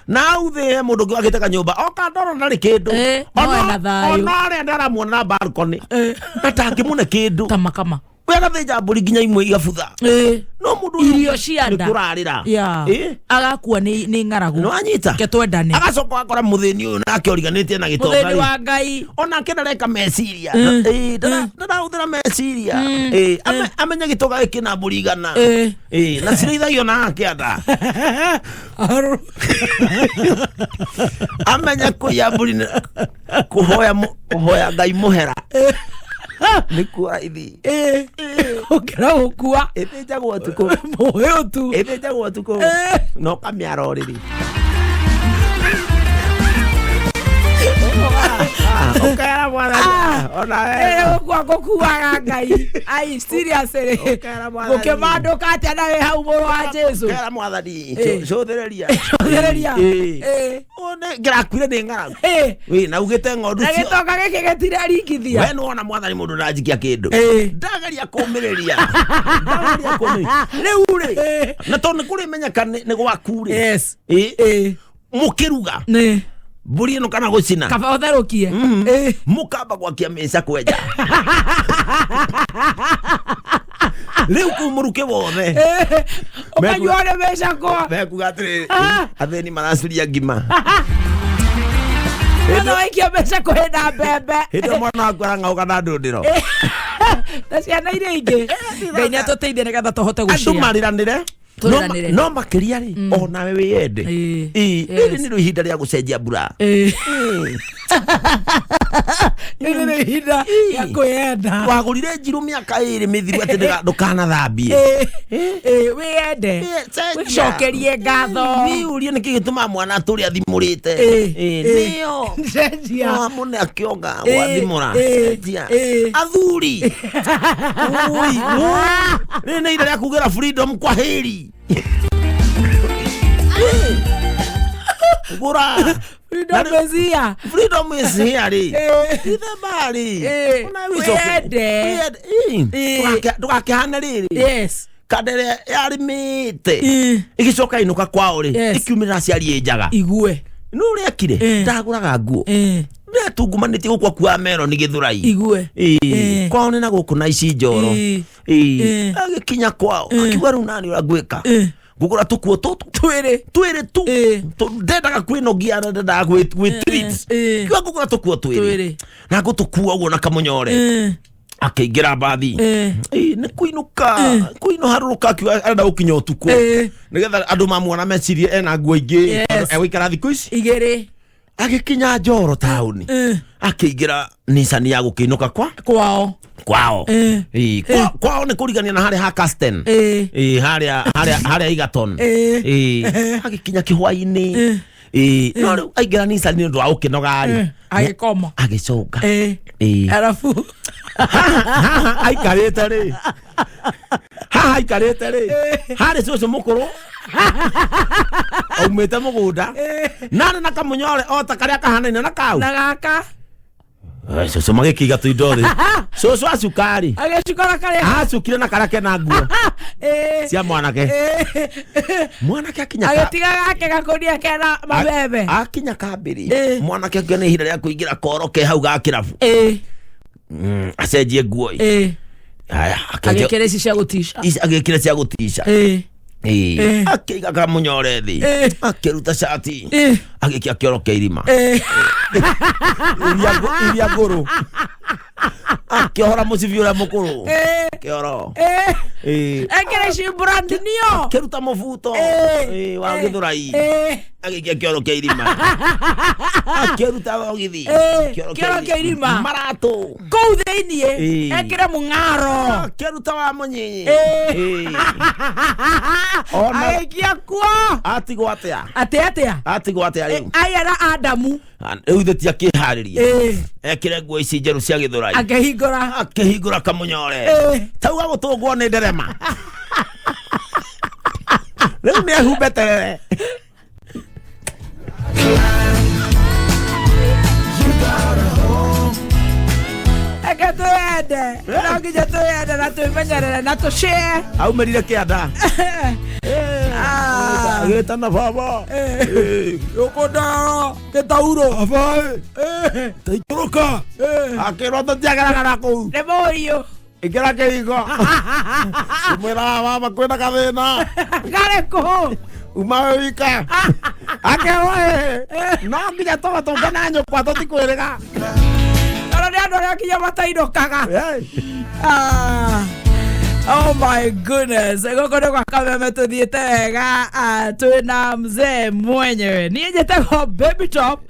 na authi mundu ngi agite kanyumba oka ndoro ndari kindu ona aria ndaramuona na balcony natangimune kindu kama wega thija mburi nginya imwe igabutha no mundu irio cianda kurarira agakua ni ngaragu no anyita ketwendane agacoka akora muthini uyu nake origanitie na gitonga muthini wa ngai ona kenareka meciria ndarahuthira meciria amenya gitonga gikina mburi igana na cirithagio na kianda amenya kuya mburi kuhoya ngai muhera Nikua ithi. Ukira ukua. Ete jago tuko. Moyo tu. Ete jago tuko. No kamiaro riri. Okara mwana. Ona kwa kukuaga ngai. Ai seriously. Ukemando kati ana we hau moro wa Jesu. Okara mwathani. Cothereria. Cothereria. One ngirakwire ni ngaragu. We na ugite ng'ondu cio. Agitoka geke getire ringithia. We nona mwathani mundu ndajikia kindu. Ndagaria kumireria. Ndagaria kumireria. Riu ri. Na tondu kuri menyeka ni gwaku ri. Yes. Mukiruga. Buri no kana gucina. Kaba otharukie. Mukamba gwakia mesa kweja. Leo kumuruke wothe. Ukanyuone mesa kwa. Mekuga atiri. Atheni marasuria ngima. Ano ikia mesa kwa na bebe. Hito mwana akora ngauka na ndundiro. Taciana ire ingi. Ngai ni atuteithie nigetha tuhote gucia. Andu mariranire. No makiria ri ona we wiyende iri ni ruhinda ria gucenjia mbura iri ni ruhinda ya kuyenda wagurire njiru miaka iri mithiru ati ndukana thambie wiyende wicokerie ngatho ni urie niki gituma mwana turi athimurite nio cenjia mune akionga wathimura cenjia athuri ui ni ira ria kugira freedom kwa heri Gura freedom is here ithe bari una wicoke ndugakihana riri yes kadere yarimite igicoka inuka kwao ri ikiumira ciari njaga igue no rekire ndaguraga nguo netungumanite gukwa kwa mero ni githurai igue kwao ni na guku na ici njoro agikinya kwao akiwa ru nani uragwika gukura tukuo twiri tu ndendaga kwinogia ndendaga gwitreat kiwa gukura tukuo twiri na gutukua uguo na kamunyore akiingira bathi ni kuino haruruka kiwa arenda gukinya utuku nigetha andu mamuona mecirie ena nguo ingi egwikara thiku ici igiri agikinya njoro tauni akiingira nisani ya gukiinuka kwao kwao ni kurigania na haria ha Casten haria Egerton agikinya kihwaini no riu aingira nisani ni ndu wa gukinogari agikoma agicoka arafu aikarite ri aikarite ri hari cucu mukuru aumite mugunda nani na kamunyore ota karia kahanaine na kau na gaka cucu magikiga tuindo thi cucu acukari agicukara karia acukire na karake na nguo cia mwanake akinya agitiga gake gakuria kena mabebe akinya kambiri mwanake akiona ihinda ria kuingira koro ke hau ga kirabu acenjie nguo agikire ici cia gutisha agikire cia gutisha akiiga kamunyore thi akiruta shati agikia kioro kia irima iria nguru akihora mucibi uria mukuru kioro ekire ici brand nio kiruta mubuto wa githurai agikia kioro kia irima akiruta ogithi kioro kia irima maratu kou thiini ekire mung'aro akiruta wa munyinyi aikia kuo atigwo atia atigwo atia riu ayara Adamu riu thitia kiharirie ekire nguo ici njeru cia githurai akihingura kamunyore tauga gutungwo ni nderema riu ni ahumbete tuende no nginya tuende na tumenyerere na tushare aumerire kianda agita na baba ukunda kitauro baba taituruka akirota tiagaragara kuu ni muiyo ikira kihingo umwira baba kwina kathina gare ku uma wika akewe no nginya tugatũnge na nyũkwa tũtikwĩrĩga nĩ andũ arĩa kinya matainũkaga oh my goodness gũkũ nĩ gwa kameme tũthiĩte wega twĩna mzee mwenyewe niĩ njĩtagwo Baby Top